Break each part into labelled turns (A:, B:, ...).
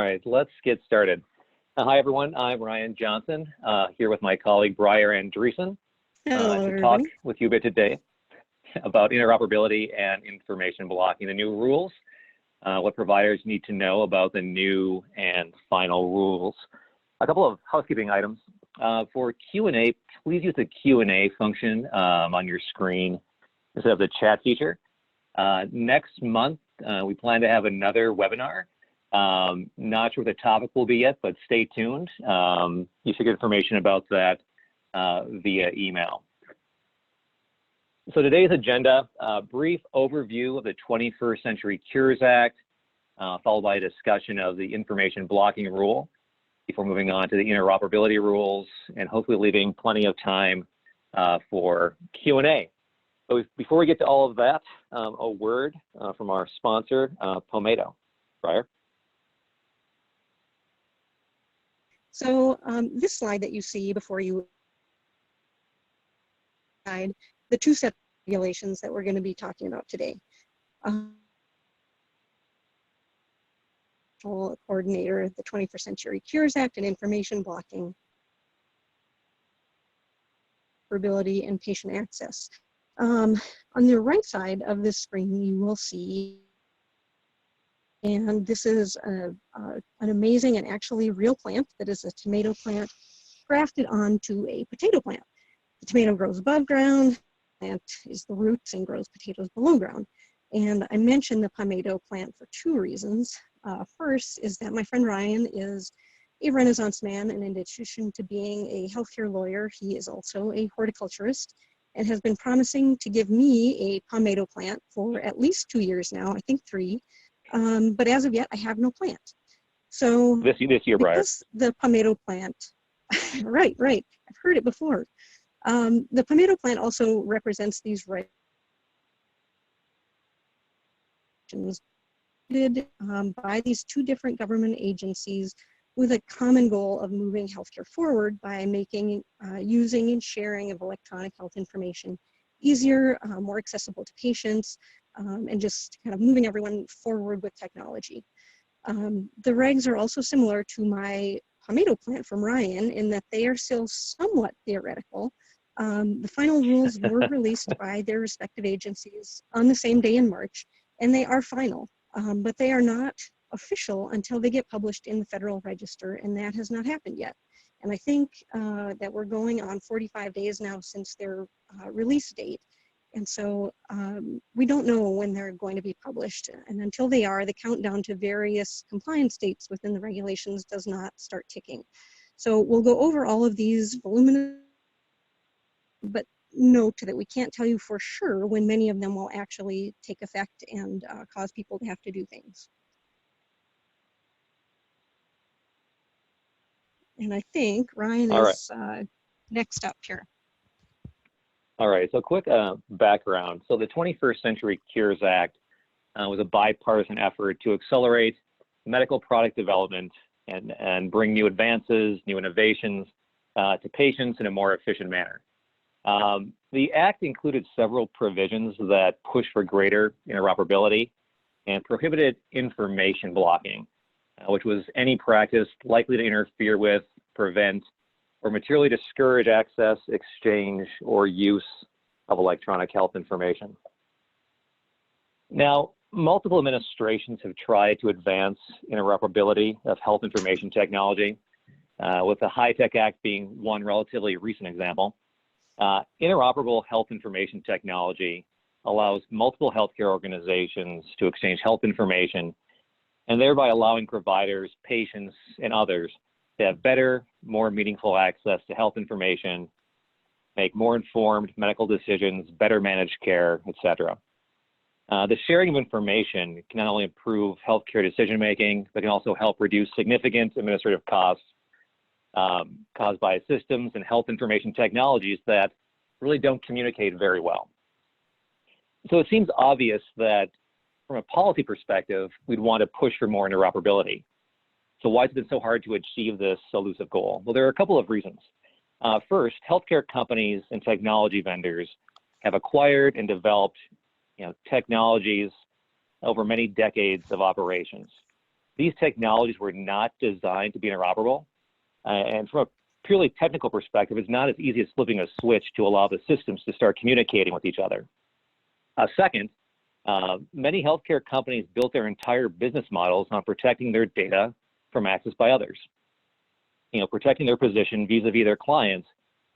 A: All right, let's get started. Hi, everyone. I'm Ryan Johnson, here with my colleague, Briar Andresen, to talk with you a bit today about interoperability and information blocking, the new rules, what providers need to know about the new and final rules. A couple of housekeeping items. For Q&A, please use the Q&A function on your screen instead of the chat feature. Next month, we plan to have another webinar. Not sure what the topic will be yet, but stay tuned. You should get information about that via email. So today's agenda, a brief overview of the 21st Century Cures Act, followed by a discussion of the information blocking rule, before moving on to the interoperability rules, and hopefully leaving plenty of time for Q&A. So before we get to all of that, a word from our sponsor, Palmetto. Briar?
B: So this slide that you see before you guide the two set of regulations that we're going to be talking about today. Coordinator, the 21st Century Cures Act and information blocking, interoperability and patient access. On the right side of this screen, you will see, and this is an amazing and actually real plant that is a tomato plant grafted onto a potato plant. The tomato grows above ground, the plant is the roots and grows potatoes below ground. And I mentioned the palmetto plant for two reasons. First is that my friend Ryan is a Renaissance man, and in addition to being a healthcare lawyer, he is also a horticulturist and has been promising to give me a palmetto plant for at least 2 years now, I think 3. But as of yet, I have no plant. So
A: this year, Briar.
B: The palmetto plant, right, I've heard it before. The palmetto plant also represents these rights by these two different government agencies with a common goal of moving healthcare forward by making using and sharing of electronic health information easier, more accessible to patients, and just kind of moving everyone forward with technology. The regs are also similar to my palmetto plant from Ryan in that they are still somewhat theoretical. The final rules were released by their respective agencies on the same day in March, and they are final, but they are not official until they get published in the Federal Register, and that has not happened yet. And I think that we're going on 45 days now since their release date. And so we don't know when they're going to be published. And until they are, the countdown to various compliance dates within the regulations does not start ticking. So we'll go over all of these voluminous, but note that we can't tell you for sure when many of them will actually take effect and cause people to have to do things. And I think Ryan is next up here.
A: All right, so quick background. So the 21st Century Cures Act was a bipartisan effort to accelerate medical product development and bring new advances, new innovations to patients in a more efficient manner. The act included several provisions that push for greater interoperability and prohibited information blocking, which was any practice likely to interfere with, prevent, or materially discourage access, exchange, or use of electronic health information. Now, multiple administrations have tried to advance interoperability of health information technology, with the HITECH Act being one relatively recent example. Interoperable health information technology allows multiple healthcare organizations to exchange health information and thereby allowing providers, patients, and others to have better, more meaningful access to health information, make more informed medical decisions, better manage care, etc. The sharing of information can not only improve healthcare decision-making, but can also help reduce significant administrative costs caused by systems and health information technologies that really don't communicate very well. So it seems obvious that from a policy perspective, we'd want to push for more interoperability. So why has it been so hard to achieve this elusive goal? Well, there are a couple of reasons. First, healthcare companies and technology vendors have acquired and developed technologies over many decades of operations. these technologies were not designed to be interoperable. And from a purely technical perspective, it's not as easy as flipping a switch to allow the systems to start communicating with each other. Second, many healthcare companies built their entire business models on protecting their data from access by others. Protecting their position vis-a-vis their clients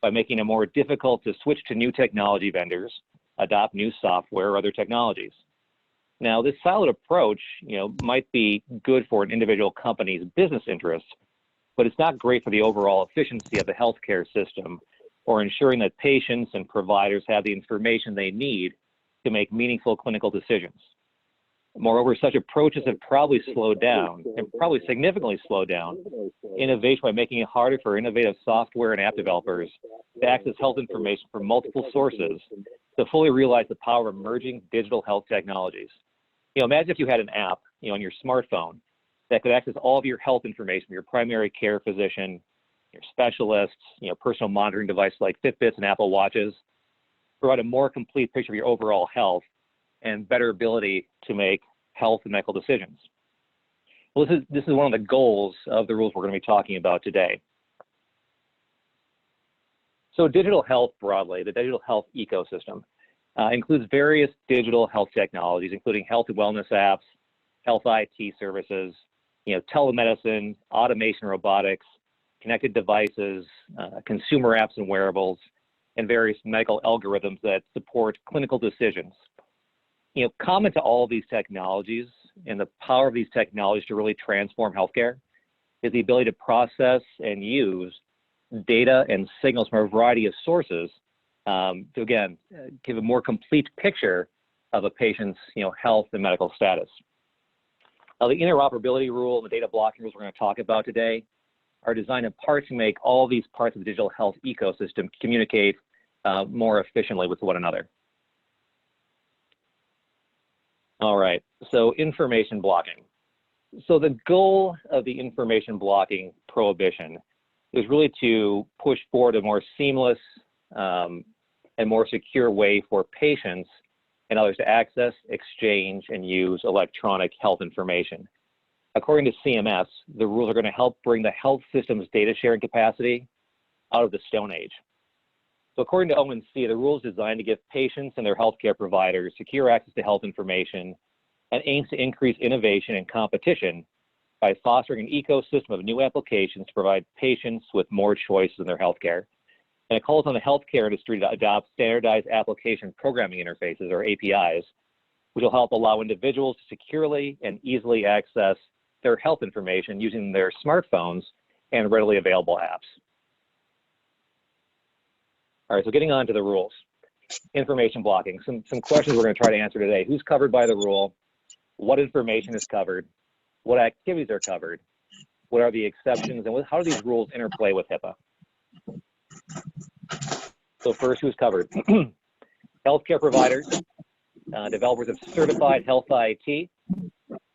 A: by making it more difficult to switch to new technology vendors, adopt new software or other technologies. Now, this siloed approach, might be good for an individual company's business interests, but it's not great for the overall efficiency of the healthcare system or ensuring that patients and providers have the information they need to make meaningful clinical decisions. Moreover, such approaches have probably slowed down, and probably significantly slowed down, innovation by making it harder for innovative software and app developers to access health information from multiple sources to fully realize the power of emerging digital health technologies. Imagine if you had an app, on your smartphone that could access all of your health information from your primary care physician, your specialists, personal monitoring devices like Fitbits and Apple Watches, provide a more complete picture of your overall health and better ability to make health and medical decisions. Well, this is one of the goals of the rules we're going to be talking about today. So digital health broadly, the digital health ecosystem, includes various digital health technologies, including health and wellness apps, health IT services, telemedicine, automation robotics, connected devices, consumer apps and wearables, and various medical algorithms that support clinical decisions. Common to all of these technologies and the power of these technologies to really transform healthcare is the ability to process and use data and signals from a variety of sources to, again, give a more complete picture of a patient's, health and medical status. Now, the interoperability rule and the data blocking rules we're going to talk about today are designed in part to make all these parts of the digital health ecosystem communicate more efficiently with one another. All right, so information blocking. So the goal of the information blocking prohibition is really to push forward a more seamless and more secure way for patients and others to access, exchange, and use electronic health information. According to CMS, the rules are going to help bring the health system's data sharing capacity out of the Stone Age. So according to ONC, the rule is designed to give patients and their healthcare providers secure access to health information and aims to increase innovation and competition by fostering an ecosystem of new applications to provide patients with more choices in their healthcare. And it calls on the healthcare industry to adopt standardized application programming interfaces, or APIs, which will help allow individuals to securely and easily access their health information using their smartphones and readily available apps. All right, so getting on to the rules. Information blocking. Some questions we're going to try to answer today. Who's covered by the rule? What information is covered? What activities are covered? What are the exceptions? And how do these rules interplay with HIPAA? So first, who's covered? Healthcare providers, developers of certified health IT,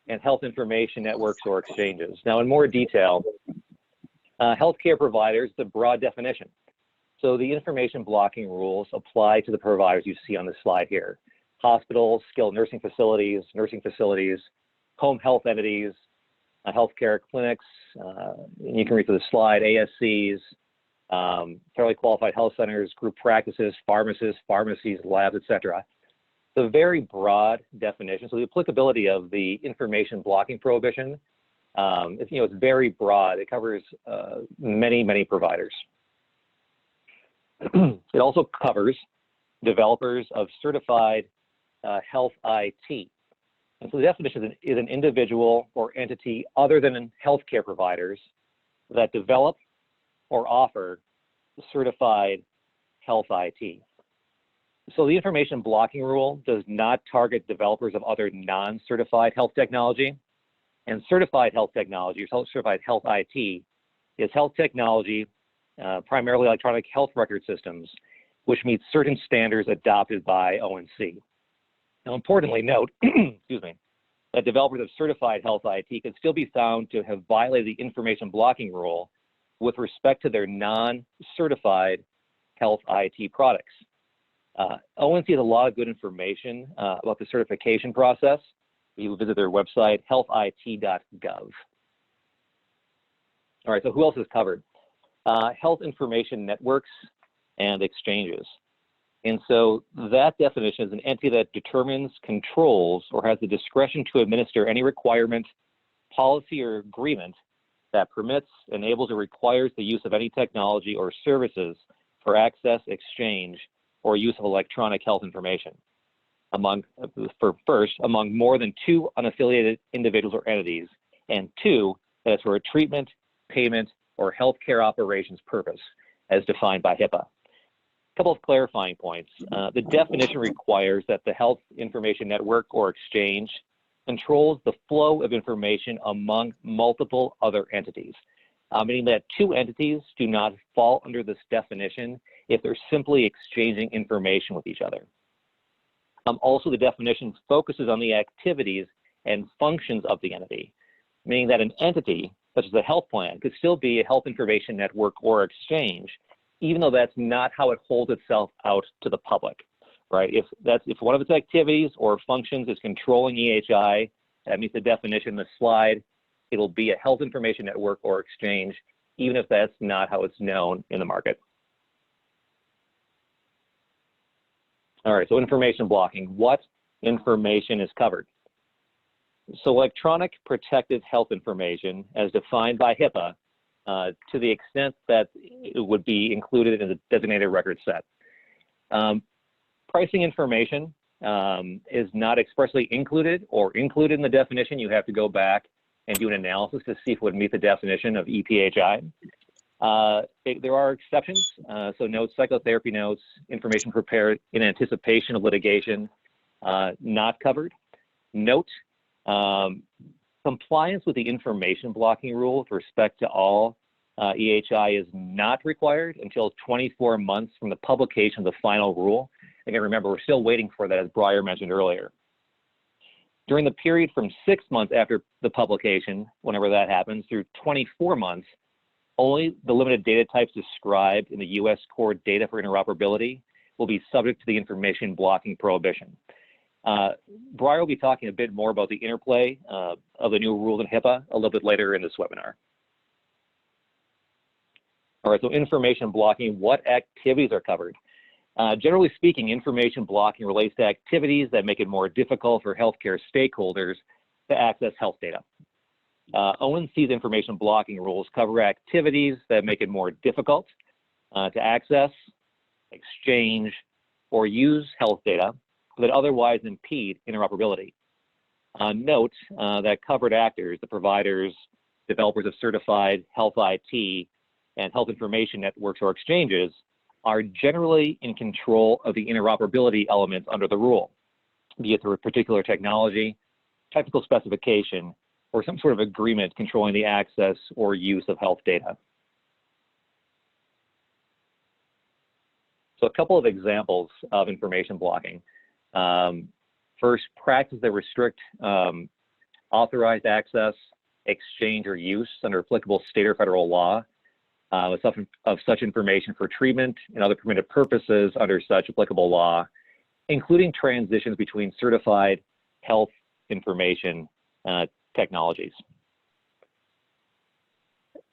A: and health information networks or exchanges. Now, in more detail, healthcare providers is a broad definition. So the information blocking rules apply to the providers you see on this slide here. Hospitals, skilled nursing facilities, home health entities, healthcare clinics, you can read through the slide, ASCs, federally qualified health centers, group practices, pharmacists, pharmacies, labs, etc. It's a very broad definition. So the applicability of the information blocking prohibition, it's very broad. It covers many providers. It also covers developers of certified health IT. And so the definition is an individual or entity other than healthcare providers that develop or offer certified health IT. So the information blocking rule does not target developers of other non-certified health technology. And certified health technology, or certified health IT, is health technology, primarily electronic health record systems, which meet certain standards adopted by ONC. Now, importantly, note, excuse me, that developers of certified health IT can still be found to have violated the information blocking rule with respect to their non-certified health IT products. ONC has a lot of good information about the certification process. You visit their website, healthit.gov. All right, so who else is covered? Health information networks and exchanges. And so that definition is an entity that determines, controls, or has the discretion to administer any requirement, policy, or agreement that permits, enables, or requires the use of any technology or services for access, exchange, or use of electronic health information among more than 2 unaffiliated individuals or entities, and 2, that is for a treatment, payment, or healthcare operations purpose as defined by HIPAA. A couple of clarifying points. The definition requires that the health information network or exchange controls the flow of information among multiple other entities, meaning that 2 entities do not fall under this definition if they're simply exchanging information with each other. Also, the definition focuses on the activities and functions of the entity, meaning that an entity, such as a health plan, could still be a health information network or exchange, even though that's not how it holds itself out to the public, right? If one of its activities or functions is controlling EHI, that meets the definition in the slide, it'll be a health information network or exchange, even if that's not how it's known in the market. All right, so information blocking. What information is covered? So electronic protected health information as defined by HIPAA to the extent that it would be included in the designated record set. Pricing information is not expressly included or included in the definition. You have to go back and do an analysis to see if it would meet the definition of EPHI. There are exceptions, so notes, psychotherapy notes, information prepared in anticipation of litigation, not covered. Note, compliance with the information blocking rule with respect to all EHI is not required until 24 months from the publication of the final rule. Again, remember, we're still waiting for that, as Briar mentioned earlier. During the period from 6 months after the publication, whenever that happens, through 24 months, only the limited data types described in the U.S. Core Data for Interoperability will be subject to the information blocking prohibition. Briar will be talking a bit more about the interplay of the new rules in HIPAA a little bit later in this webinar. All right, so information blocking, what activities are covered? Generally speaking, information blocking relates to activities that make it more difficult for healthcare stakeholders to access health data. ONC's information blocking rules cover activities that make it more difficult to access, exchange, or use health data that otherwise impede interoperability. Note that covered actors, the providers, developers of certified health IT, and health information networks or exchanges are generally in control of the interoperability elements under the rule, be it through a particular technology, technical specification, or some sort of agreement controlling the access or use of health data. So a couple of examples of information blocking. First, practices that restrict authorized access, exchange, or use under applicable state or federal law of such information for treatment and other permitted purposes under such applicable law, including transitions between certified health information technologies.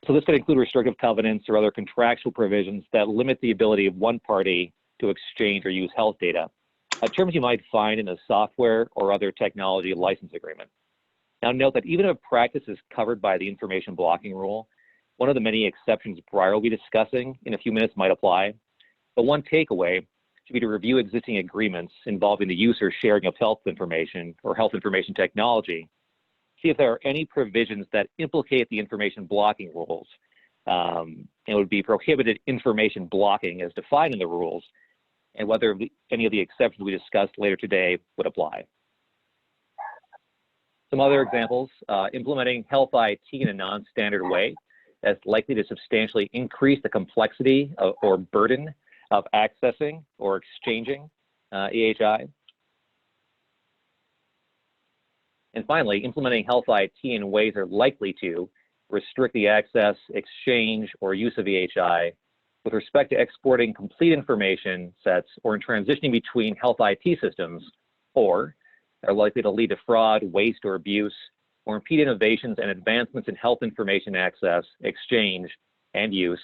A: So this could include restrictive covenants or other contractual provisions that limit the ability of one party to exchange or use health data, terms you might find in a software or other technology license agreement. Now note that even if a practice is covered by the information blocking rule, one of the many exceptions Briar will be discussing in a few minutes might apply. But one takeaway should be to review existing agreements involving the use or sharing of health information or health information technology, see if there are any provisions that implicate the information blocking rules. It would be prohibited information blocking as defined in the rules, and whether any of the exceptions we discussed later today would apply. Some other examples, implementing health IT in a non-standard way that's likely to substantially increase the complexity or burden of accessing or exchanging EHI. And finally, implementing health IT in ways that are likely to restrict the access, exchange, or use of EHI with respect to exporting complete information sets or in transitioning between health IT systems, or are likely to lead to fraud, waste, or abuse, or impede innovations and advancements in health information access, exchange, and use,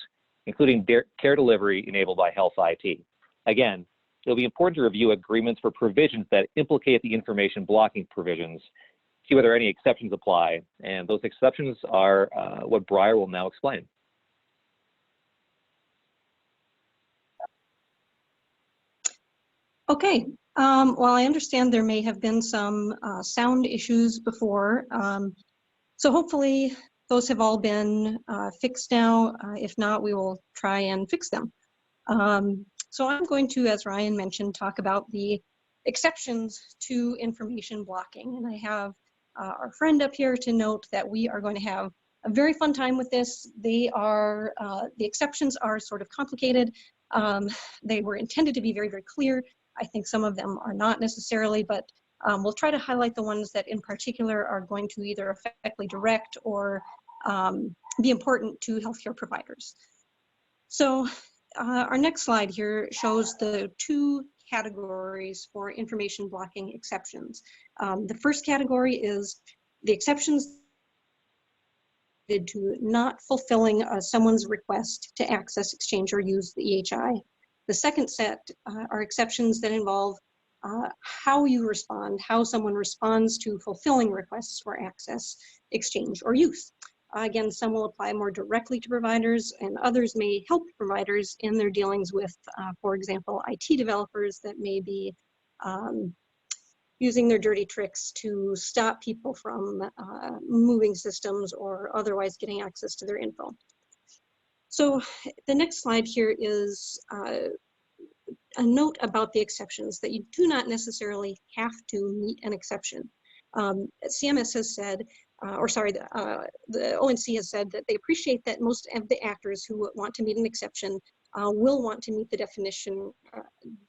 A: including care delivery enabled by health IT. Again, it'll be important to review agreements for provisions that implicate the information blocking provisions, see whether any exceptions apply, and those exceptions are what Briar will now explain.
B: Okay, well, I understand there may have been some sound issues before, so hopefully those have all been fixed now. If not, we will try and fix them. So I'm going to, as Ryan mentioned, talk about the exceptions to information blocking. And I have our friend up here to note that we are going to have a very fun time with this. They are, the exceptions are sort of complicated. They were intended to be very, very clear. I think some of them are not necessarily, but we'll try to highlight the ones that in particular are going to either effectively direct or be important to healthcare providers. So our next slide here shows the two categories for information blocking exceptions. The first category is the exceptions to not fulfilling someone's request to access, exchange, or use the EHI. The second set are exceptions that involve how you respond, how someone responds to fulfilling requests for access, exchange, or use. Again, some will apply more directly to providers, and others may help providers in their dealings with, for example, IT developers that may be using their dirty tricks to stop people from moving systems or otherwise getting access to their info. So the next slide here is a note about the exceptions, that you do not necessarily have to meet an exception. CMS has said, the ONC has said that they appreciate that most of the actors who want to meet an exception will want to meet the definition,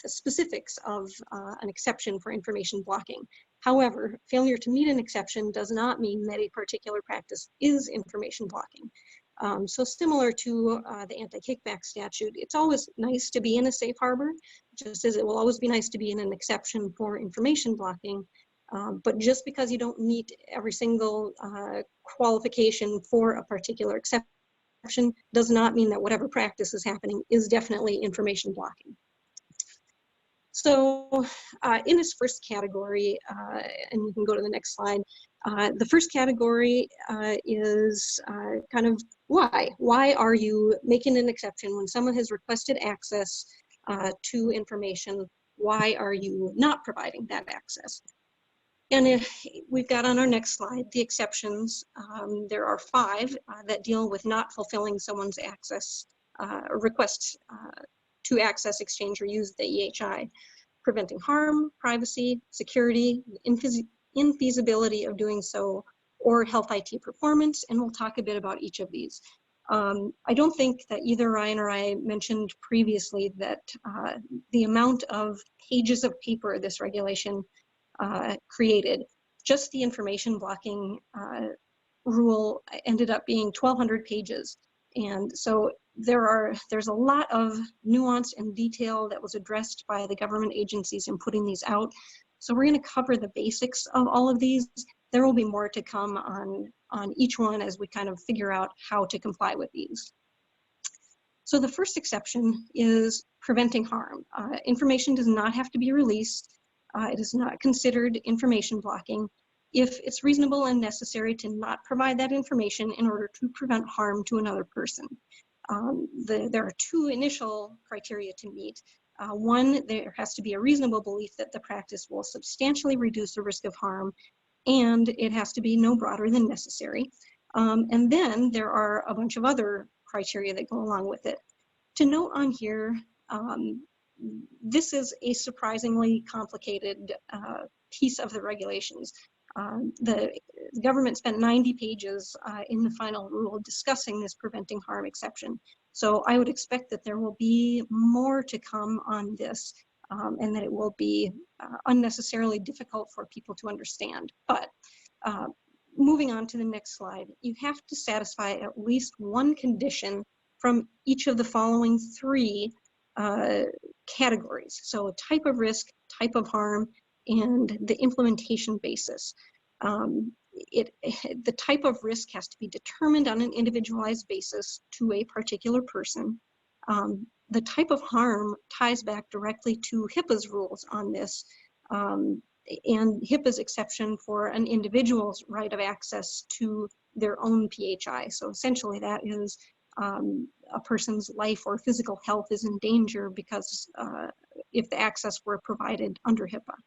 B: the specifics of an exception for information blocking. However, failure to meet an exception does not mean that a particular practice is information blocking. So similar to the anti-kickback statute, it's always nice to be in a safe harbor, just as it will always be nice to be in an exception for information blocking. But just because you don't meet every single qualification for a particular exception does not mean that whatever practice is happening is definitely information blocking. So in this first category, and you can go to the next slide, the first category is kind of why. Why are you making an exception when someone has requested access to information? Why are you not providing that access? And we've got on our next slide the exceptions. There are 5 that deal with not fulfilling someone's access request to access, exchange, or use the EHI: preventing harm, privacy, security, infeasibility of doing so, or health IT performance. And we'll talk a bit about each of these. I don't think that either Ryan or I mentioned previously that the amount of pages of paper this regulation created, just the information blocking rule ended up being 1,200 pages. And so there's a lot of nuance and detail that was addressed by the government agencies in putting these out. So we're going to cover the basics of all of these. There will be more to come on each one as we kind of figure out how to comply with these. So the first exception is preventing harm. Information does not have to be released. It is not considered information blocking if it's reasonable and necessary to not provide that information in order to prevent harm to another person. There are 2 initial criteria to meet. One, there has to be a reasonable belief that the practice will substantially reduce the risk of harm, and it has to be no broader than necessary. And then there are a bunch of other criteria that go along with it. To note on here, this is a surprisingly complicated piece of the regulations. The government spent 90 pages in the final rule discussing this preventing harm exception. So I would expect that there will be more to come on this, and that it will be unnecessarily difficult for people to understand. But moving on to the next slide, you have to satisfy at least one condition from each of the following 3 categories. So type of risk, type of harm, and the implementation basis. the type of risk has to be determined on an individualized basis to a particular person. The type of harm ties back directly to HIPAA's rules on this, and HIPAA's exception for an individual's right of access to their own PHI. So essentially that is a person's life or physical health is in danger because if the access were provided under HIPAA.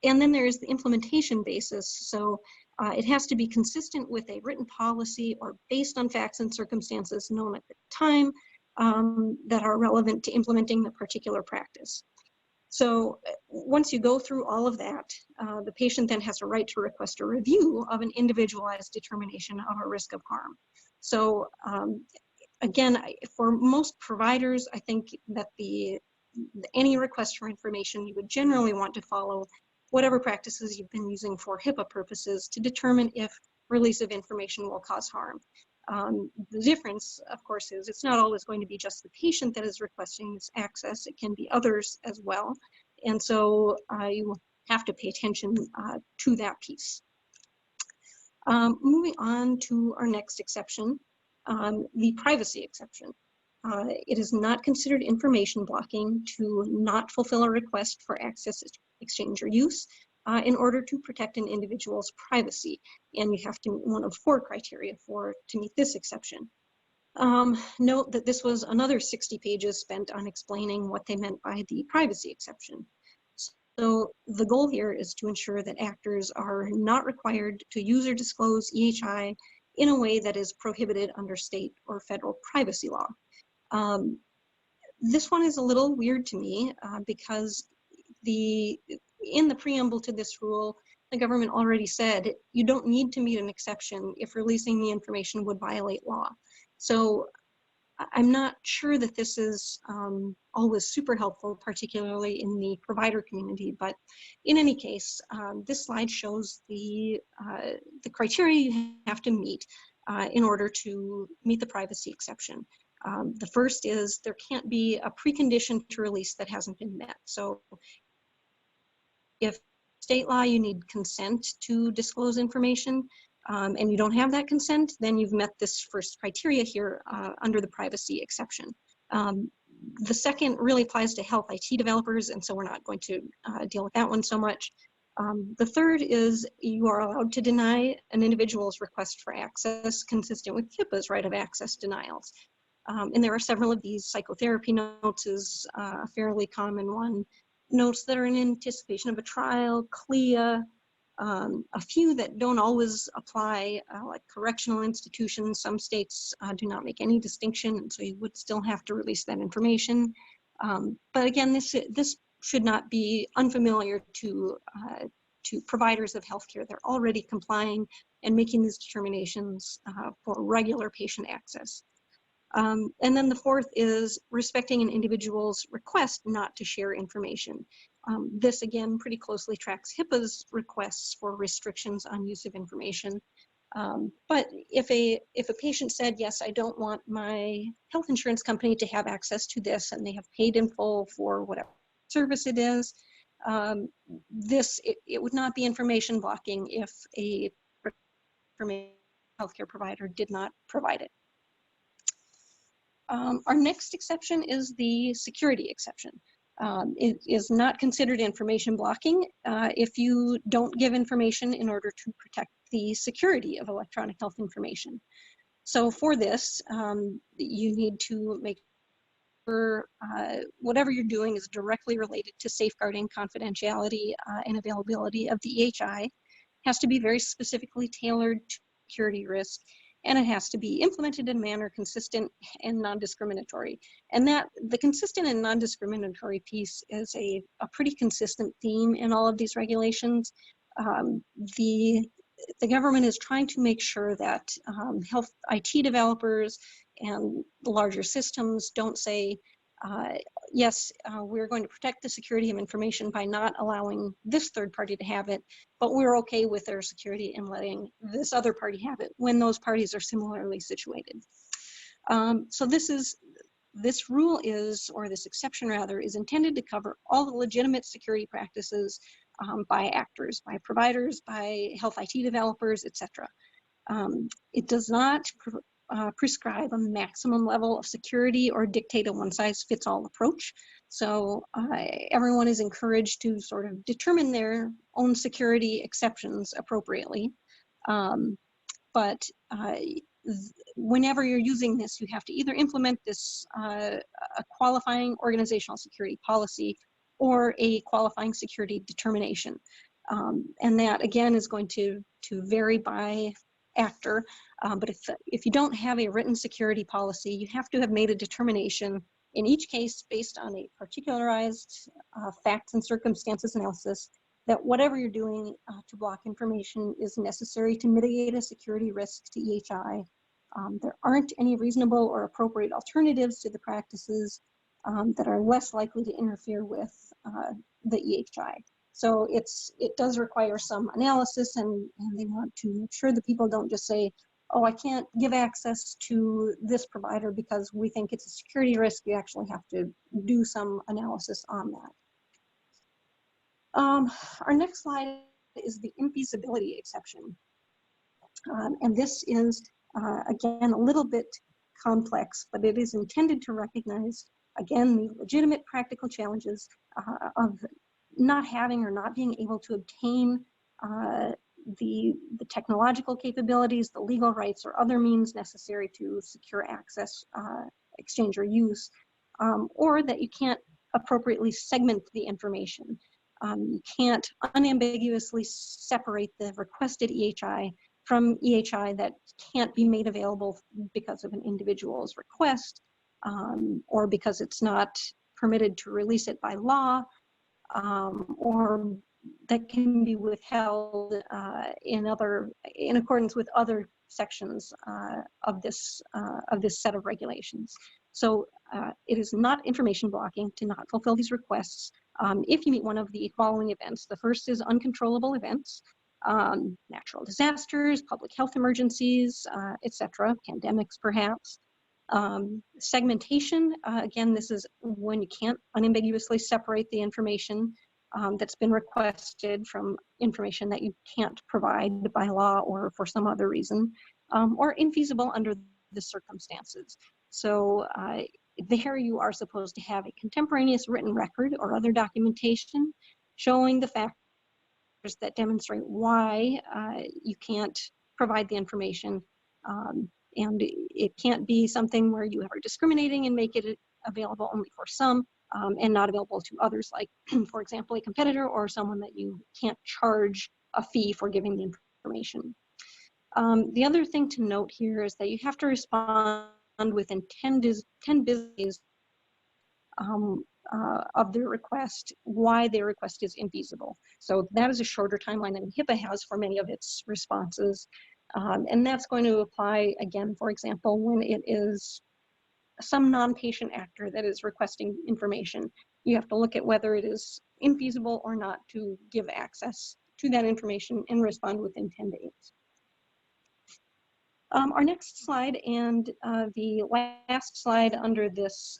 B: And then there's the implementation basis. So it has to be consistent with a written policy or based on facts and circumstances known at the time that are relevant to implementing the particular practice. So once you go through all of that, the patient then has a right to request a review of an individualized determination of a risk of harm. So again, for most providers, I think that any request for information, you would generally want to follow whatever practices you've been using for HIPAA purposes to determine if release of information will cause harm. The difference, of course, is it's not always going to be just the patient that is requesting this access. It can be others as well. And so you have to pay attention to that piece. Moving on to our next exception, the privacy exception. It is not considered information blocking to not fulfill a request for access, exchange, or use in order to protect an individual's privacy. And you have to meet one of 4 criteria to meet this exception. Note that this was another 60 pages spent on explaining what they meant by the privacy exception. So the goal here is to ensure that actors are not required to use or disclose EHI in a way that is prohibited under state or federal privacy law. This one is a little weird to me because in the preamble to this rule, the government already said you don't need to meet an exception if releasing the information would violate law. So I'm not sure that this is always super helpful, particularly in the provider community, but in any case, this slide shows the criteria you have to meet in order to meet the privacy exception. The first is there can't be a precondition to release that hasn't been met. So if state law, you need consent to disclose information, and you don't have that consent, then you've met this first criteria here under the privacy exception. The second really applies to health IT developers, and so we're not going to deal with that one so much. The third is you are allowed to deny an individual's request for access consistent with HIPAA's right of access denials. And there are several of these. Psychotherapy notes is a fairly common one. Notes that are in anticipation of a trial, CLIA, a few that don't always apply, like correctional institutions. Some states do not make any distinction, and so you would still have to release that information. But again, this should not be unfamiliar to providers of healthcare. They're already complying and making these determinations for regular patient access. And then the fourth is respecting an individual's request not to share information. This again pretty closely tracks HIPAA's requests for restrictions on use of information. But if a patient said, yes, I don't want my health insurance company to have access to this, and they have paid in full for whatever service it is, it would not be information blocking if a healthcare provider did not provide it. Our next exception is the security exception. It is not considered information blocking if you don't give information in order to protect the security of electronic health information. So for this, you need to make sure whatever you're doing is directly related to safeguarding confidentiality and availability of the EHI. It has to be very specifically tailored to security risk, and it has to be implemented in a manner consistent and non-discriminatory. And that the consistent and non-discriminatory piece is a pretty consistent theme in all of these regulations. The government is trying to make sure that health IT developers and the larger systems don't say, yes, we're going to protect the security of information by not allowing this third party to have it, but we're okay with their security and letting this other party have it when those parties are similarly situated. So this rule is, or this exception rather, is intended to cover all the legitimate security practices by actors, by providers, by health IT developers, etc. It does not prescribe a maximum level of security or dictate a one-size-fits-all approach. So everyone is encouraged to sort of determine their own security exceptions appropriately. But whenever you're using this, you have to either implement this a qualifying organizational security policy or a qualifying security determination. And that, again, is going to vary by actor. But if you don't have a written security policy, you have to have made a determination in each case based on a particularized facts and circumstances analysis that whatever you're doing to block information is necessary to mitigate a security risk to EHI. There aren't any reasonable or appropriate alternatives to the practices that are less likely to interfere with the EHI. So it does require some analysis, and they want to make sure that people don't just say, oh, I can't give access to this provider because we think it's a security risk. You actually have to do some analysis on that. Our next slide is the infeasibility exception. And this is, again, a little bit complex, but it is intended to recognize, again, the legitimate practical challenges of not having or not being able to obtain the technological capabilities, the legal rights, or other means necessary to secure access, exchange, or use, or that you can't appropriately segment the information. You can't unambiguously separate the requested EHI from EHI that can't be made available because of an individual's request, or because it's not permitted to release it by law, or that can be withheld in accordance with other sections of this set of regulations. So it is not information blocking to not fulfill these requests if you meet one of the following events. The first is uncontrollable events, natural disasters, public health emergencies, etc., pandemics perhaps. Segmentation, again, this is when you can't unambiguously separate the information that's been requested from information that you can't provide by law or for some other reason, or infeasible under the circumstances. So there you are supposed to have a contemporaneous written record or other documentation showing the factors that demonstrate why you can't provide the information. And it can't be something where you are discriminating and make it available only for some and not available to others, like, for example, a competitor or someone that you can't charge a fee for giving the information. The other thing to note here is that you have to respond within 10 business days of their request, why their request is infeasible. So that is a shorter timeline than HIPAA has for many of its responses. And that's going to apply, again, for example, when it is some non-patient actor that is requesting information. You have to look at whether it is infeasible or not to give access to that information and respond within 10 days. Our next slide and the last slide under this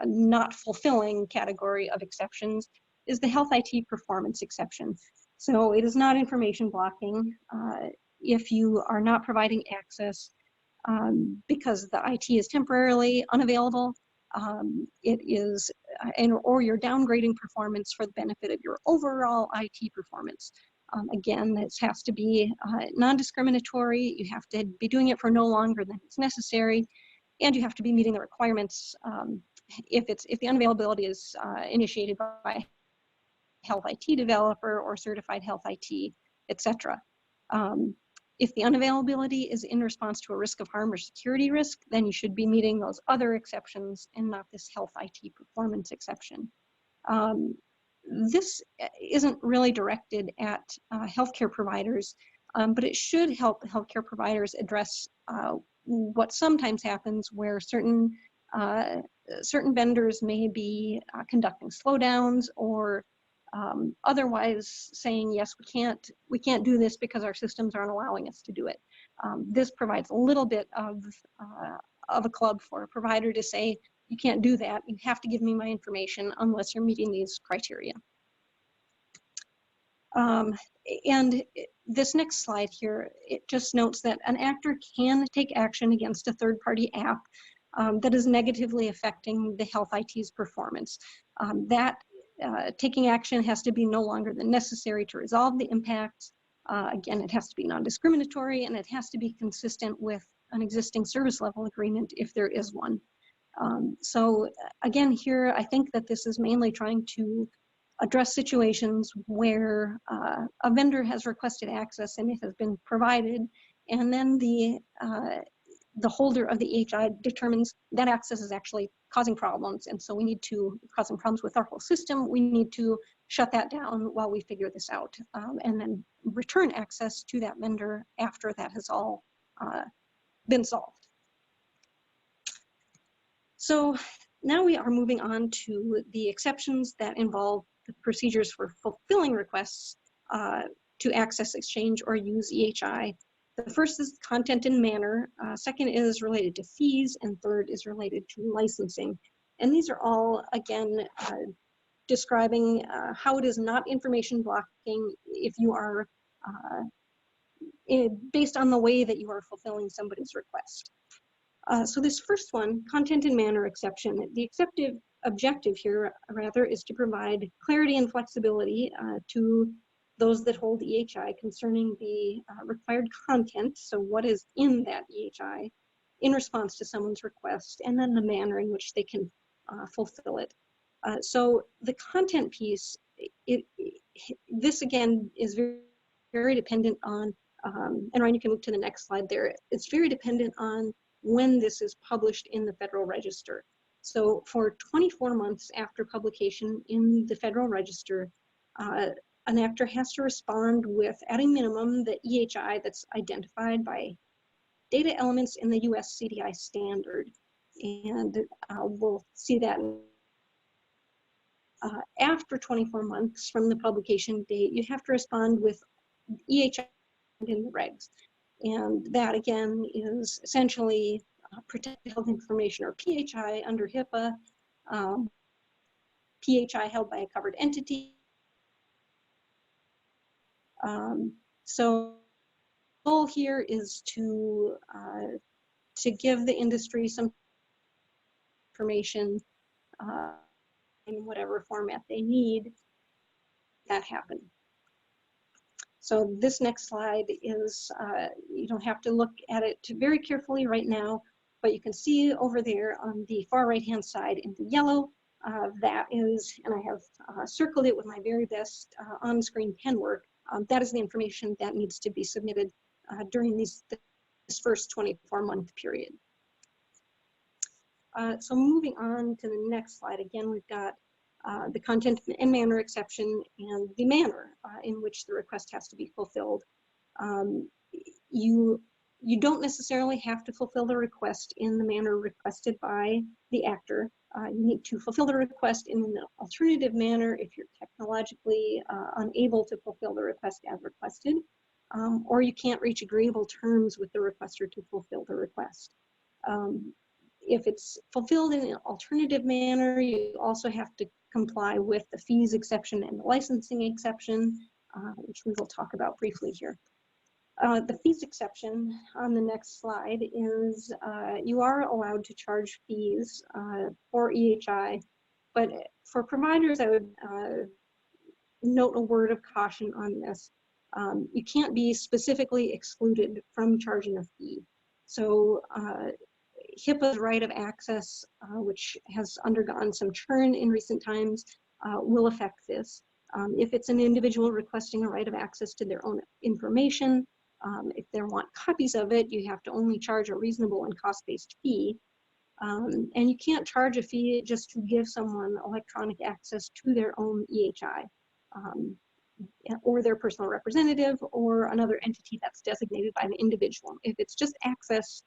B: not fulfilling category of exceptions is the health IT performance exception. So it is not information blocking if you are not providing access because the IT is temporarily unavailable. It is, or you're downgrading performance for the benefit of your overall IT performance. Again, this has to be non-discriminatory. You have to be doing it for no longer than it's necessary, and you have to be meeting the requirements if the unavailability is initiated by a health IT developer or certified health IT, etc. If the unavailability is in response to a risk of harm or security risk, then you should be meeting those other exceptions and not this health IT performance exception. This isn't really directed at healthcare providers, but it should help healthcare providers address what sometimes happens where certain vendors may be conducting slowdowns or otherwise saying, yes, we can't do this because our systems aren't allowing us to do it. This provides a little bit of a club for a provider to say, you can't do that. You have to give me my information unless you're meeting these criteria. And this next slide here, it just notes that an actor can take action against a third-party app that is negatively affecting the health IT's performance. Taking action has to be no longer than necessary to resolve the impacts. Again, it has to be non-discriminatory, and it has to be consistent with an existing service level agreement if there is one. So again, here, I think that this is mainly trying to address situations where a vendor has requested access and it has been provided, and then the holder of the EHI determines that access is actually causing problems, and so we need to, causing problems with our whole system, we need to shut that down while we figure this out, and then return access to that vendor after that has all been solved. So now we are moving on to the exceptions that involve the procedures for fulfilling requests to access, exchange, or use EHI. The first is content and manner, second is related to fees, and third is related to licensing. And these are all, again, describing how it is not information blocking if you are, based on the way that you are fulfilling somebody's request. So this first one, content and manner exception, the objective here, rather, is to provide clarity and flexibility to those that hold EHI concerning the required content, so what is in that EHI, in response to someone's request, and then the manner in which they can fulfill it. So the content piece, this again is very, very dependent on, and Ryan, you can move to the next slide there, it's very dependent on when this is published in the Federal Register. So for 24 months after publication in the Federal Register, an actor has to respond with, at a minimum, the EHI that's identified by data elements in the US CDI standard. And we'll see that after 24 months from the publication date, you have to respond with EHI in the regs. And that, again, is essentially protected health information, or PHI, under HIPAA, PHI held by a covered entity. So the goal here is to give the industry some information in whatever format they need that happen. So this next slide is, you don't have to look at it very carefully right now, but you can see over there on the far right-hand side in the yellow, that is, and I have circled it with my very best on-screen pen work, that is the information that needs to be submitted during this first 24-month period. So moving on to the next slide, again, we've got the content and manner exception and the manner in which the request has to be fulfilled. You don't necessarily have to fulfill the request in the manner requested by the actor. You need to fulfill the request in an alternative manner if you're technologically unable to fulfill the request as requested, or you can't reach agreeable terms with the requester to fulfill the request. If it's fulfilled in an alternative manner, you also have to comply with the fees exception and the licensing exception, which we will talk about briefly here. The fees exception on the next slide is you are allowed to charge fees for EHI, but for providers, I would note a word of caution on this. You can't be specifically excluded from charging a fee. So HIPAA's right of access, which has undergone some churn in recent times, will affect this. If it's an individual requesting a right of access to their own information, if they want copies of it, you have to only charge a reasonable and cost-based fee. And you can't charge a fee just to give someone electronic access to their own EHI, or their personal representative, or another entity that's designated by the individual. If it's just access,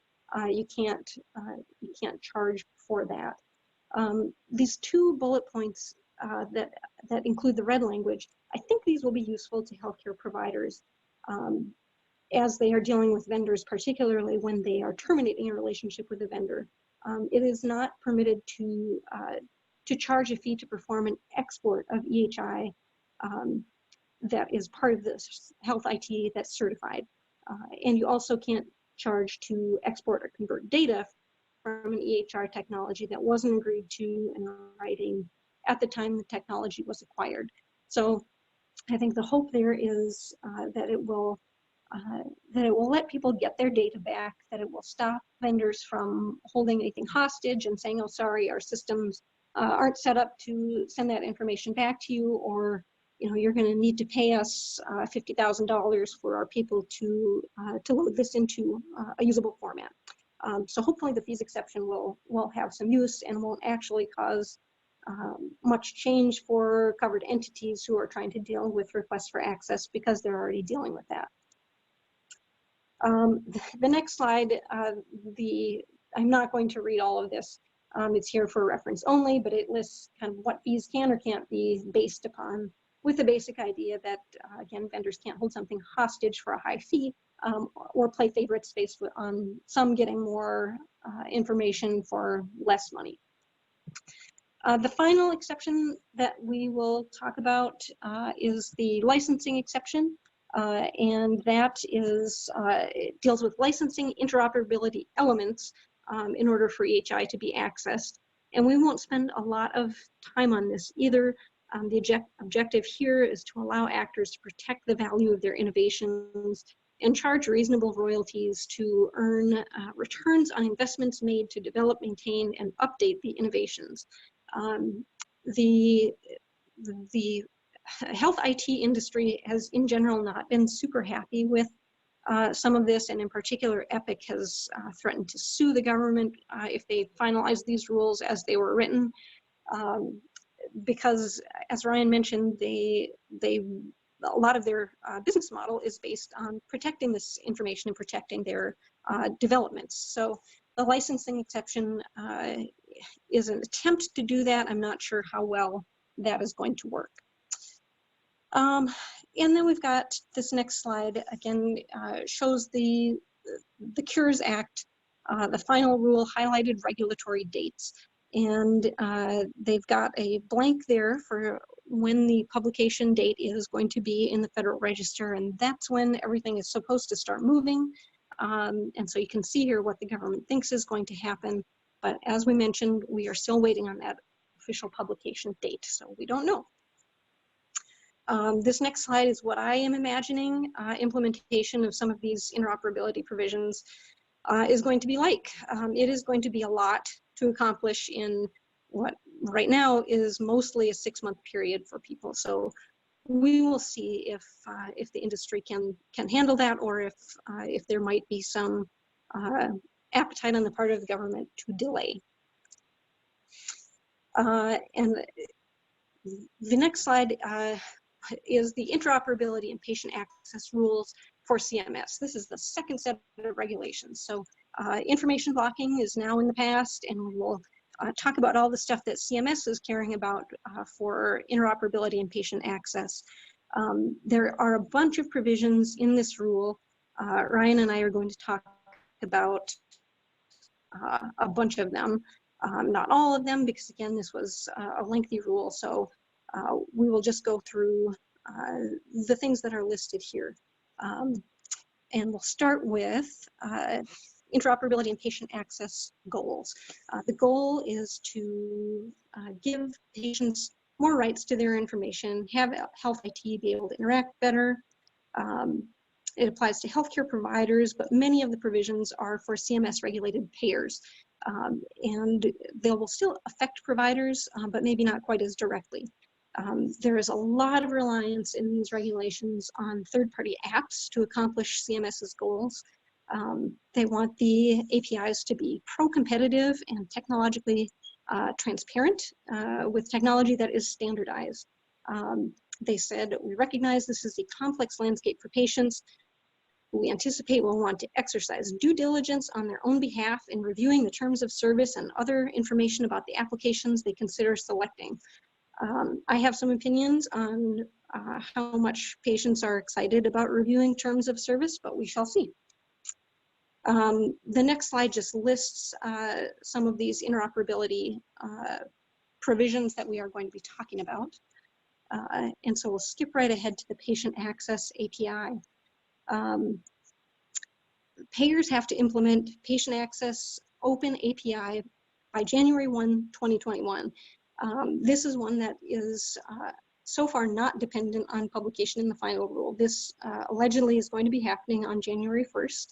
B: you can't charge for that. These two bullet points that include the red language, I think these will be useful to healthcare providers as they are dealing with vendors, particularly when they are terminating a relationship with a vendor. It is not permitted to charge a fee to perform an export of EHI that is part of this health IT that's certified. And you also can't charge to export or convert data from an EHR technology that wasn't agreed to in writing at the time the technology was acquired. So I think the hope there is that it will let people get their data back, that it will stop vendors from holding anything hostage and saying, oh, sorry, our systems aren't set up to send that information back to you, or you're going to need to pay us $50,000 for our people to load this into a usable format. So hopefully the fees exception will have some use and won't actually cause much change for covered entities who are trying to deal with requests for access, because they're already dealing with that. The next slide, I'm not going to read all of this. It's here for reference only, but it lists kind of what fees can or can't be based upon, with the basic idea that, again, vendors can't hold something hostage for a high fee or play favorites based on some getting more information for less money. The final exception that we will talk about is the licensing exception. And that is, it deals with licensing interoperability elements in order for EHI to be accessed. And we won't spend a lot of time on this either. The objective here is to allow actors to protect the value of their innovations and charge reasonable royalties to earn returns on investments made to develop, maintain, and update the innovations. The health IT industry has in general not been super happy with some of this, and in particular Epic has threatened to sue the government if they finalize these rules as they were written, because, as Ryan mentioned, a lot of their business model is based on protecting this information and protecting their developments. So the licensing exception is an attempt to do that. I'm not sure how well that is going to work. And then we've got this next slide, again, shows the Cures Act, the final rule highlighted regulatory dates. And they've got a blank there for when the publication date is going to be in the Federal Register, and that's when everything is supposed to start moving. And so you can see here what the government thinks is going to happen. But as we mentioned, we are still waiting on that official publication date, so we don't know. This next slide is what I am imagining implementation of some of these interoperability provisions is going to be like. It is going to be a lot to accomplish in what right now is mostly a 6-month period for people. So we will see if the industry can handle that, or if there might be some appetite on the part of the government to delay. And the next slide is the interoperability and patient access rules for CMS. This is the second set of regulations. So information blocking is now in the past, and we will talk about all the stuff that CMS is caring about for interoperability and patient access. There are a bunch of provisions in this rule. Ryan and I are going to talk about a bunch of them, not all of them, because again, this was a lengthy rule. So we will just go through the things that are listed here. And we'll start with interoperability and patient access goals. The goal is to give patients more rights to their information, have health IT be able to interact better. It applies to healthcare providers, but many of the provisions are for CMS regulated payers. And they will still affect providers, but maybe not quite as directly. There is a lot of reliance in these regulations on third-party apps to accomplish CMS's goals. They want the APIs to be pro-competitive and technologically transparent with technology that is standardized. They said, we recognize this is a complex landscape for patients. We anticipate will want to exercise due diligence on their own behalf in reviewing the terms of service and other information about the applications they consider selecting. I have some opinions on how much patients are excited about reviewing terms of service, but we shall see. The next slide just lists some of these interoperability provisions that we are going to be talking about. And so we'll skip right ahead to the patient access API. Payers have to implement patient access open API by January 1, 2021. This is one that is so far not dependent on publication in the final rule. This allegedly is going to be happening on January 1st.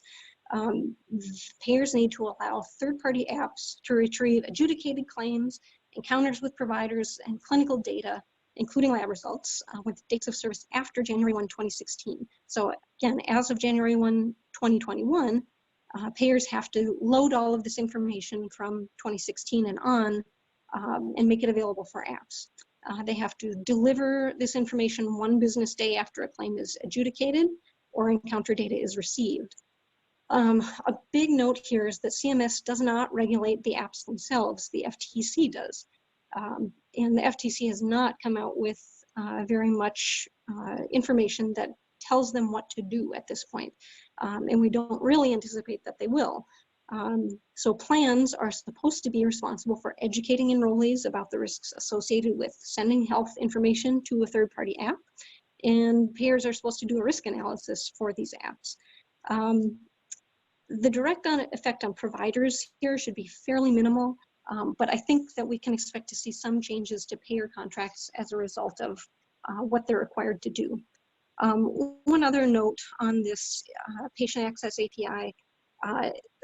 B: Payers need to allow third-party apps to retrieve adjudicated claims, encounters with providers, and clinical data, including lab results, with dates of service after January 1, 2016. So again, as of January 1, 2021, payers have to load all of this information from 2016 and on and make it available for apps. They have to deliver this information 1 business day after a claim is adjudicated or encounter data is received. A big note here is that CMS does not regulate the apps themselves, the FTC does. And the FTC has not come out with very much information that tells them what to do at this point. And we don't really anticipate that they will. So plans are supposed to be responsible for educating enrollees about the risks associated with sending health information to a third-party app. And payers are supposed to do a risk analysis for these apps. The direct effect on providers here should be fairly minimal, but I think that we can expect to see some changes to payer contracts as a result of what they're required to do. One other note on this patient access API,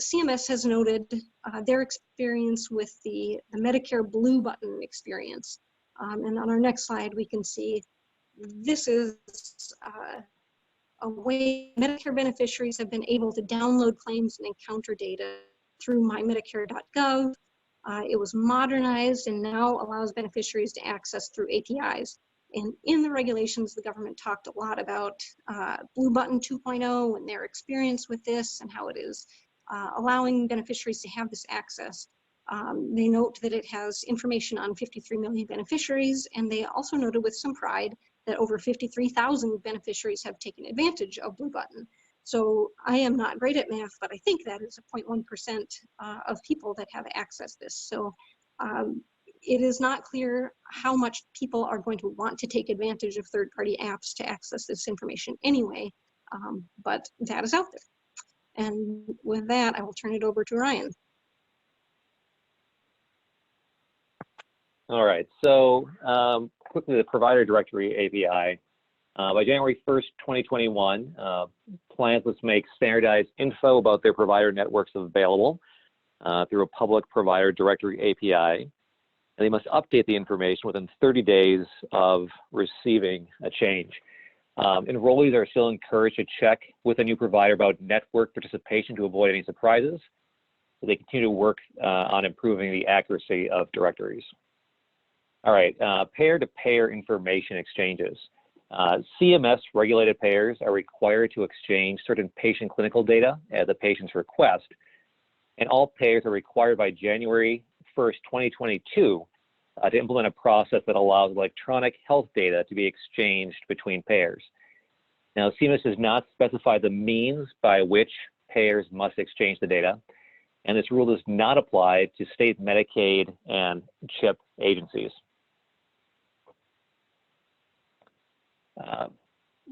B: CMS has noted their experience with the Medicare Blue Button experience. And on our next slide, we can see this is a way Medicare beneficiaries have been able to download claims and encounter data through mymedicare.gov. It was modernized and now allows beneficiaries to access through APIs. And in the regulations, the government talked a lot about Blue Button 2.0 and their experience with this and how it is allowing beneficiaries to have this access. They note that it has information on 53 million beneficiaries, and they also noted with some pride that over 53,000 beneficiaries have taken advantage of Blue Button. So I am not great at math, but I think that is a 0.1% of people that have accessed this. So it is not clear how much people are going to want to take advantage of third-party apps to access this information anyway, but that is out there. And with that, I will turn it over to Ryan.
A: All right, so quickly, the provider directory API. By January 1st, 2021, plans must make standardized info about their provider networks available through a public provider directory API. And they must update the information within 30 days of receiving a change. Enrollees are still encouraged to check with a new provider about network participation to avoid any surprises. So they continue to work on improving the accuracy of directories. All right, payer-to-payer information exchanges. CMS regulated payers are required to exchange certain patient clinical data at the patient's request, and all payers are required by January 1st, 2022 to implement a process that allows electronic health data to be exchanged between payers. Now, CMS does not specify the means by which payers must exchange the data, and this rule does not apply to state Medicaid and CHIP agencies.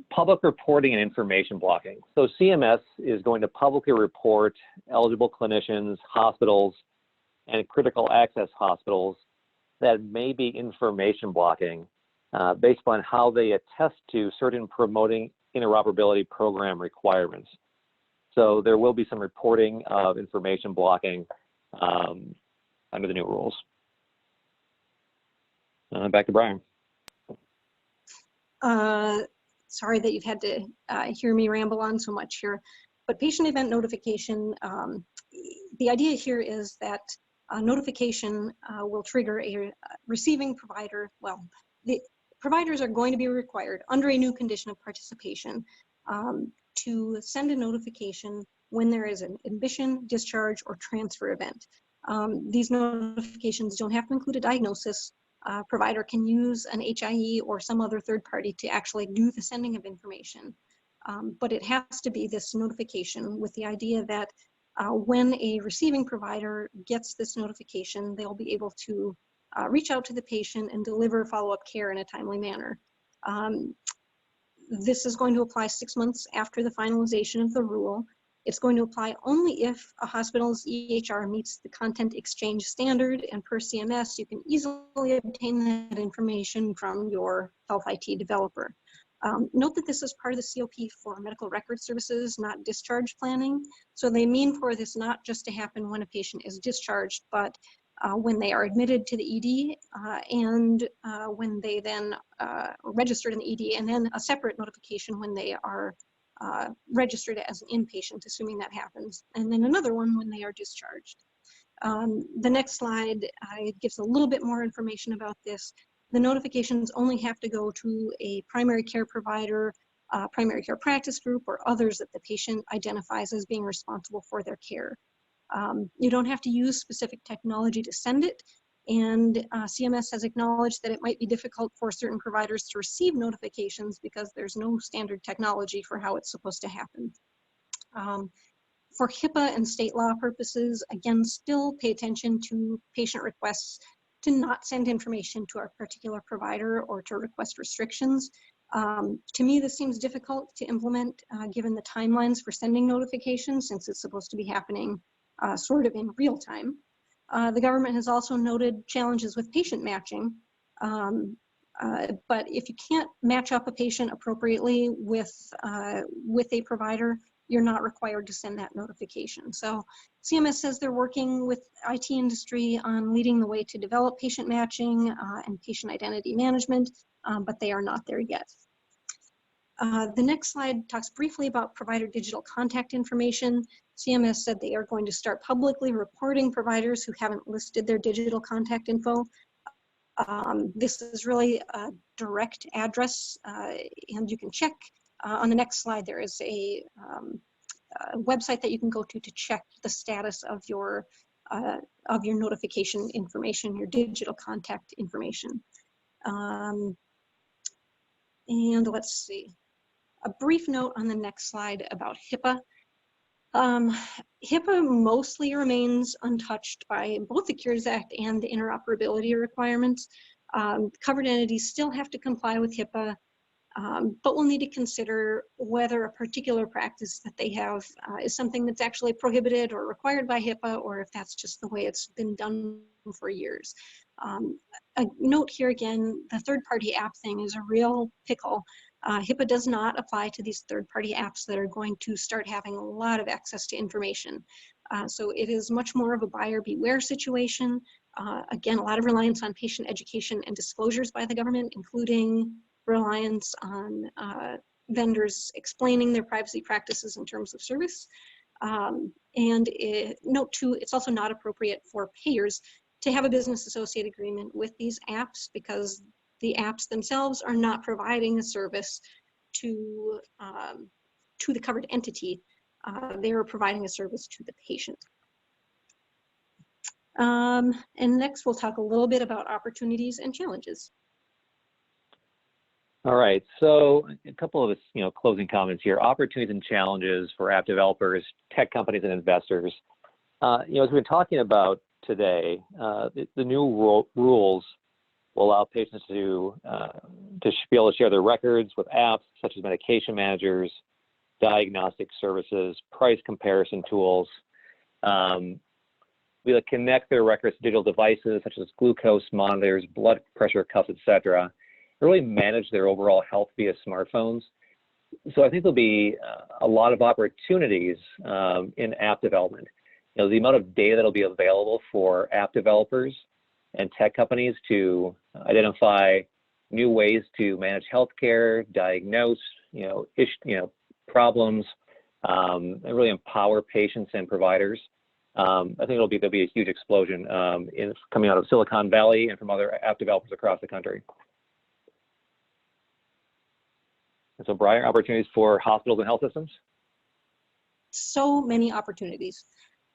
A: Public reporting and information blocking. So CMS is going to publicly report eligible clinicians, hospitals, and critical access hospitals that may be information blocking based on how they attest to certain promoting interoperability program requirements. So there will be some reporting of information blocking under the new rules. Back to Brian.
B: Sorry that you've had to hear me ramble on so much here, but patient event notification, the idea here is that notification will trigger a receiving provider. Well, the providers are going to be required under a new condition of participation to send a notification when there is an admission, discharge, or transfer event. These notifications don't have to include a diagnosis. Provider can use an HIE or some other third party to actually do the sending of information. But it has to be this notification with the idea that when a receiving provider gets this notification, they'll be able to reach out to the patient and deliver follow-up care in a timely manner. This is going to apply 6 months after the finalization of the rule. It's going to apply only if a hospital's EHR meets the content exchange standard, and per CMS, you can easily obtain that information from your health IT developer. Note that this is part of the COP for medical record services, not discharge planning. So they mean for this not just to happen when a patient is discharged, but when they are admitted to the ED and when they then registered in the ED, and then a separate notification when they are registered as an inpatient, assuming that happens, and then another one when they are discharged. The next slide gives a little bit more information about this. The notifications only have to go to a primary care provider, primary care practice group, or others that the patient identifies as being responsible for their care. You don't have to use specific technology to send it, and CMS has acknowledged that it might be difficult for certain providers to receive notifications because there's no standard technology for how it's supposed to happen. For HIPAA and state law purposes, again, still pay attention to patient requests to not send information to a particular provider or to request restrictions. To me, this seems difficult to implement given the timelines for sending notifications, since it's supposed to be happening sort of in real time. The government has also noted challenges with patient matching, but if you can't match up a patient appropriately with a provider, you're not required to send that notification. So CMS says they're working with IT industry on leading the way to develop patient matching and patient identity management, but they are not there yet. The next slide talks briefly about provider digital contact information. CMS said they are going to start publicly reporting providers who haven't listed their digital contact info. This is really a direct address, and you can check. On the next slide, there is a website that you can go to check the status of your notification information, your digital contact information. And let's see. A brief note on the next slide about HIPAA. HIPAA mostly remains untouched by both the Cures Act and the interoperability requirements. Covered entities still have to comply with HIPAA, but we'll need to consider whether a particular practice that they have is something that's actually prohibited or required by HIPAA, or if that's just the way it's been done for years. A note here again, the third-party app thing is a real pickle. HIPAA does not apply to these third-party apps that are going to start having a lot of access to information. So it is much more of a buyer beware situation. Again, a lot of reliance on patient education and disclosures by the government, including reliance on vendors explaining their privacy practices in terms of service. Note too, it's also not appropriate for payers to have a business associate agreement with these apps, because the apps themselves are not providing a service to the covered entity. They are providing a service to the patient. And next, we'll talk a little bit about opportunities and challenges.
A: All right, so a couple of closing comments here. Opportunities and challenges for app developers, tech companies, and investors. As we've been talking about today, the new rules will allow patients to be able to share their records with apps such as medication managers, diagnostic services, price comparison tools. We'll connect their records to digital devices such as glucose monitors, blood pressure cuffs, etc. Really manage their overall health via smartphones. So I think there'll be a lot of opportunities in app development. The amount of data that'll be available for app developers and tech companies to identify new ways to manage healthcare, diagnose, problems, and really empower patients and providers. I think there'll be a huge explosion coming out of Silicon Valley and from other app developers across the country. And so, Briar, opportunities for hospitals and health systems?
B: So many opportunities.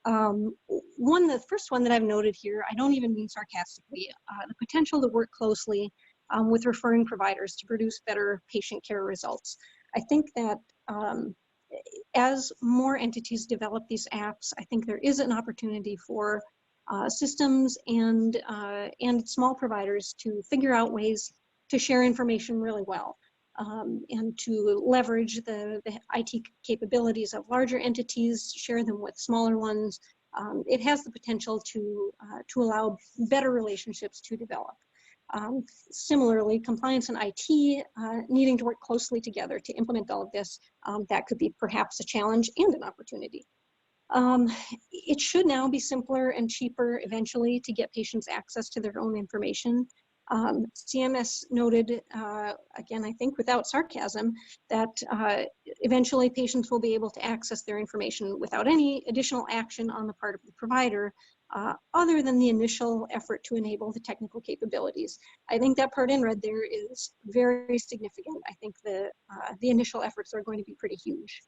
B: The first one that I've noted here, I don't even mean sarcastically, the potential to work closely with referring providers to produce better patient care results. I think that as more entities develop these apps, I think there is an opportunity for systems and small providers to figure out ways to share information really well. and to leverage the IT capabilities of larger entities, share them with smaller ones. It has the potential to allow better relationships to develop. Similarly, compliance and IT needing to work closely together to implement all of this, that could be perhaps a challenge and an opportunity. It should now be simpler and cheaper eventually to get patients access to their own information. CMS noted, again, I think without sarcasm, that eventually patients will be able to access their information without any additional action on the part of the provider, other than the initial effort to enable the technical capabilities. I think that part in red there is very significant. I think the initial efforts are going to be pretty huge.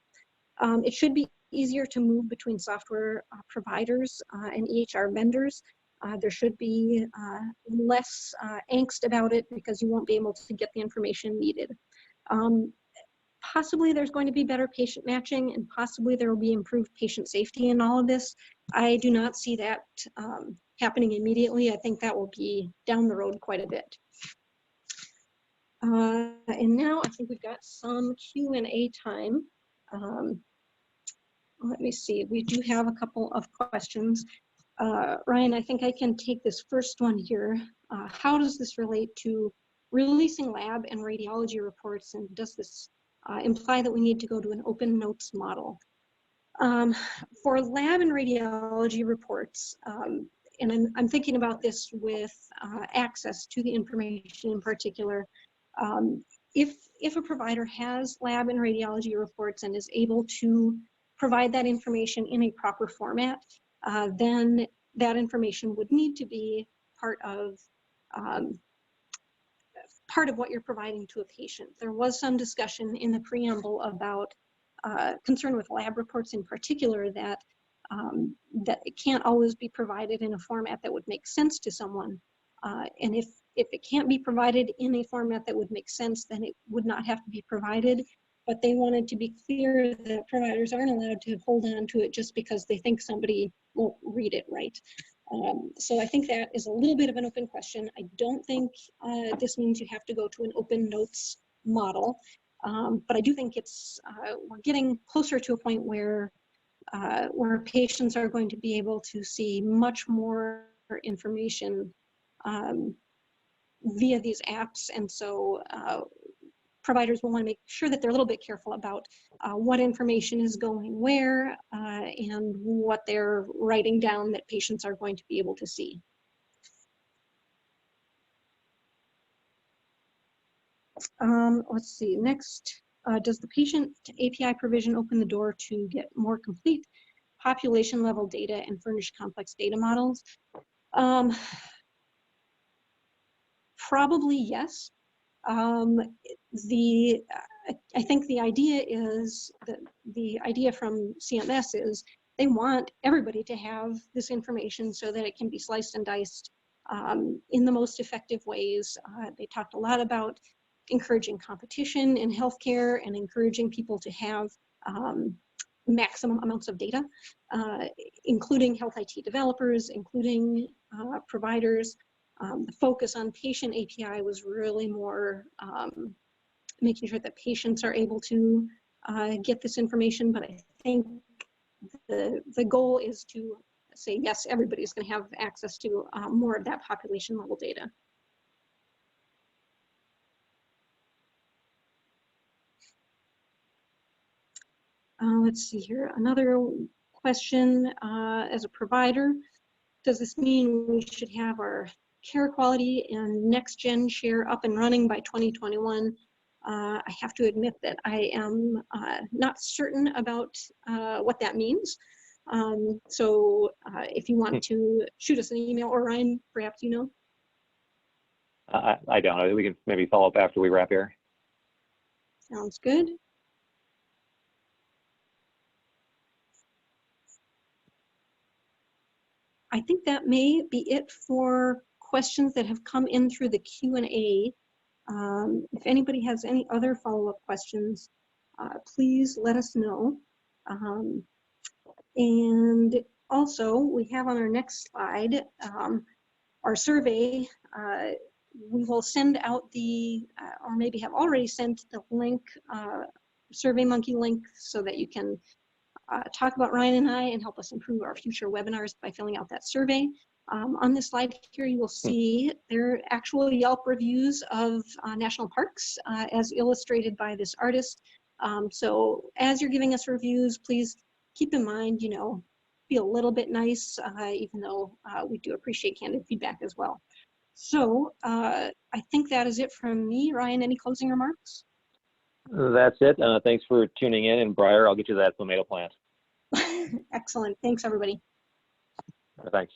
B: It should be easier to move between software providers and EHR vendors. There should be less angst about it because you won't be able to get the information needed. Possibly there's going to be better patient matching, and possibly there will be improved patient safety in all of this. I do not see that happening immediately. I think that will be down the road quite a bit. And now I think we've got some Q&A time. Let me see, we do have a couple of questions. Ryan, I think I can take this first one here. How does this relate to releasing lab and radiology reports, and does this imply that we need to go to an open notes model? For lab and radiology reports, and I'm thinking about this with access to the information in particular, if a provider has lab and radiology reports and is able to provide that information in a proper format, then that information would need to be part of what you're providing to a patient. There was some discussion in the preamble about concern with lab reports in particular, that it can't always be provided in a format that would make sense to someone. And if it can't be provided in a format that would make sense, then it would not have to be provided. But they wanted to be clear that providers aren't allowed to hold on to it just because they think somebody won't read it right. So I think that is a little bit of an open question. I don't think this means you have to go to an open notes model, but I do think it's we're getting closer to a point where patients are going to be able to see much more information via these apps, and so providers will want to make sure that they're a little bit careful about what information is going where and what they're writing down that patients are going to be able to see. Let's see, next, does the patient API provision open the door to get more complete population level data and furnish complex data models? Probably yes. I think the idea is that the idea from CMS is they want everybody to have this information so that it can be sliced and diced in the most effective ways. They talked a lot about encouraging competition in healthcare and encouraging people to have maximum amounts of data, including health IT developers, including providers. The focus on patient API was really more making sure that patients are able to get this information, but I think the goal is to say, yes, everybody's going to have access to more of that population level data. Let's see here, another question, as a provider, does this mean we should have our care quality and next gen share up and running by 2021? I have to admit that I am not certain about what that means. So if you want to shoot us an email, or Ryan, perhaps you know.
A: I don't know. We can maybe follow up after we wrap here.
B: Sounds good. I think that may be it for questions that have come in through the Q&A. If anybody has any other follow-up questions, please let us know. And also, we have on our next slide our survey we will send out the, or maybe have already sent the link, SurveyMonkey link, so that you can talk about Ryan and I and help us improve our future webinars by filling out that survey. On this slide here, you will see there are actual Yelp reviews of national parks as illustrated by this artist. So as you're giving us reviews, please keep in mind, you know, be a little bit nice, even though we do appreciate candid feedback as well. So I think that is it from me. Ryan, any closing remarks?
A: That's it. Thanks for tuning in, and Briar, I'll get you that tomato plant.
B: Excellent. Thanks, everybody.
A: Thanks.